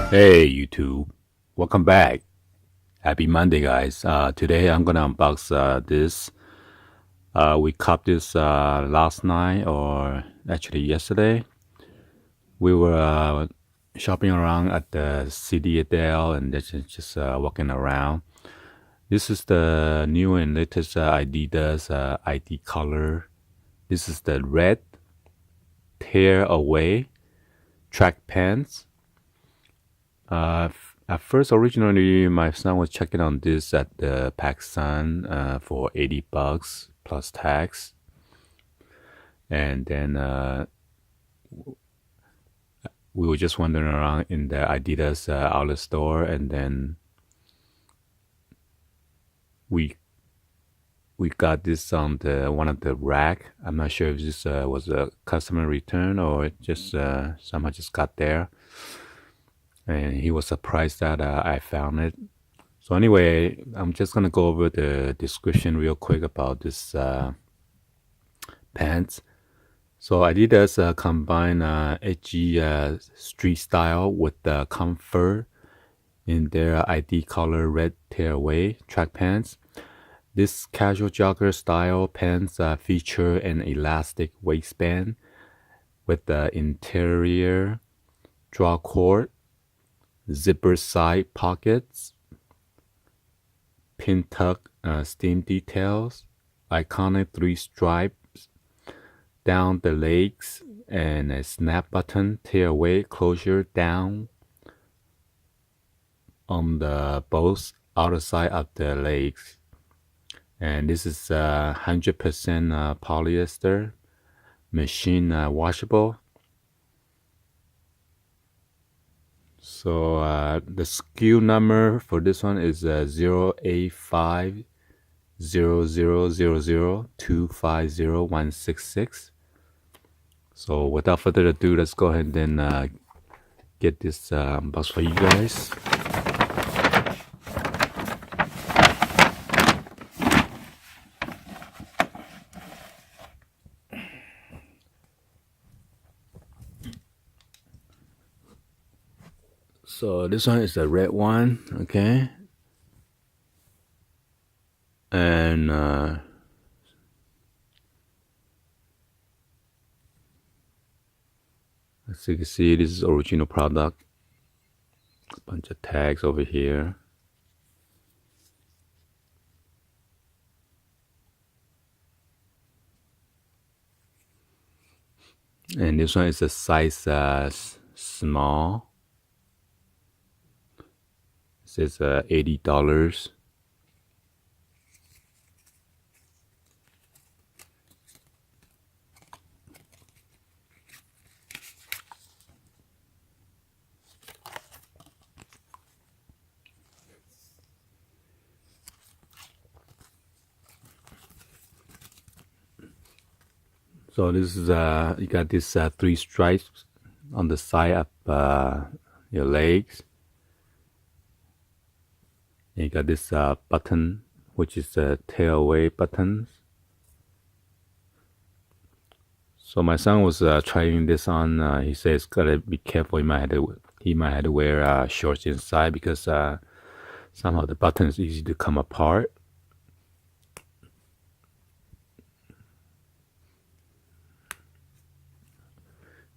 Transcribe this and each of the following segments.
Hey YouTube, welcome back. Happy Monday, guys. Today I'm gonna unbox this. We caught this last night, or actually yesterday. We were shopping around at the city Adele and just walking around. This is the new and latest Adidas ID color. This is the red tearaway track pants. At first, originally, my son was checking on this at the Pakistan for $80 plus tax, and then we were just wandering around in the Adidas outlet store, and then we we got this on the one of the rack. I'm not sure if this was a customer return or it just somehow just got there, and he was surprised that I found it. So anyway, I'm just gonna go over the description real quick about this pants. So Adidas combine edgy street style with comfort in their ID color red tearaway track pants. This casual jogger style pants feature an elastic waistband with the interior draw cord, zipper side pockets, pin tuck seam details, iconic three stripes down the legs, and a snap button tearaway closure down on the both outer side of the legs. And this is 100% polyester, machine washable. So the SKU number for this one is 0850000250166. So without further ado, let's go ahead and get this box for you guys. So this one is the red one, okay? And as you can see, this is original product. A bunch of tags over here. And this one is a size small. It says $80. So this is you got this three stripes on the side of your legs. And you got this button, which is a tearaway buttons. So my son was trying this on. He says gotta be careful. He might have to wear shorts inside because somehow the button is easy to come apart.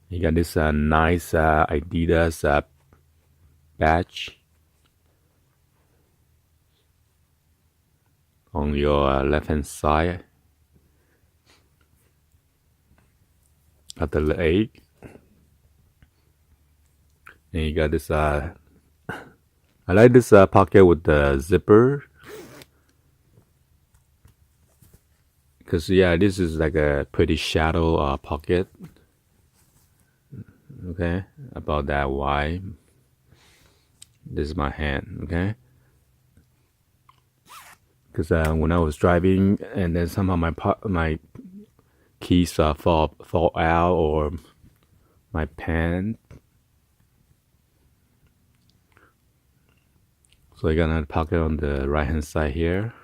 You got this nice Adidas badge on your left hand side of the leg. And you got this I like this pocket with the zipper, because yeah, this is like a pretty shallow pocket. Okay, about that wide. This is my hand, okay? Because when I was driving and then somehow my keys fall out, or my pen. So I got another pocket on the right hand side here.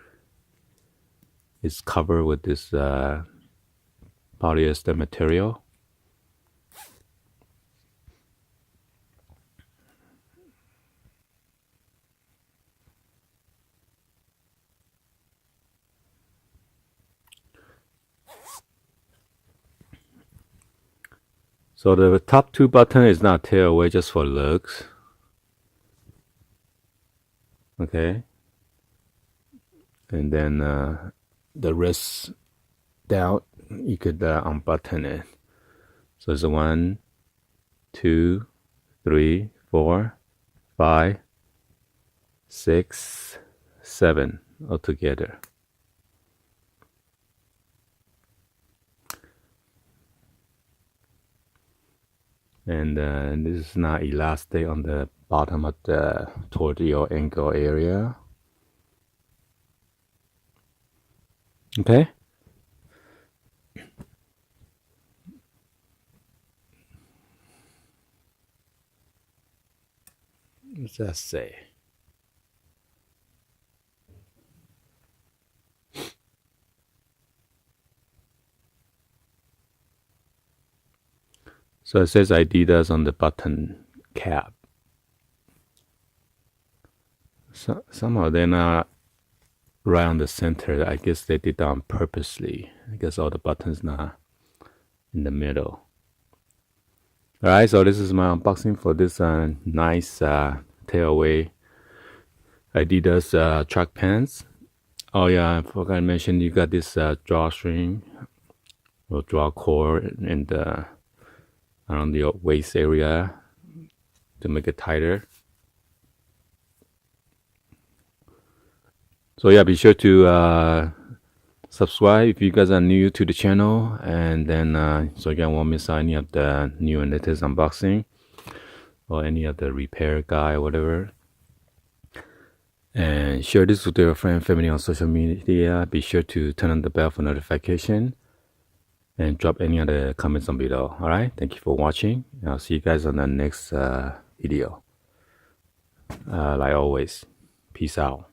It's covered with this polyester material. So the top two button is not tearaway, just for looks. Okay. And then the rest down, you could unbutton it. So it's 1, 2, 3, 4, 5, 6, 7 altogether. And this is not elastic on the bottom of the toward your ankle area. Okay. What's that say? So it says Adidas on the button cap. So, somehow they're not right on the center. I guess they did that on purposely. I guess all the buttons not in the middle. Alright, so this is my unboxing for this nice tearaway Adidas track pants. Oh yeah, I forgot to mention you got this drawstring or draw cord and around the waist area to make it tighter. So yeah, be sure to subscribe if you guys are new to the channel, and then so you won't miss any of the new and latest unboxing or any of the repair guide or whatever. And share this with your friend and family on social media. Be sure to turn on the bell for notification and drop any other comments on below. All right, thank you for watching. I'll see you guys on the next video. Like always, peace out.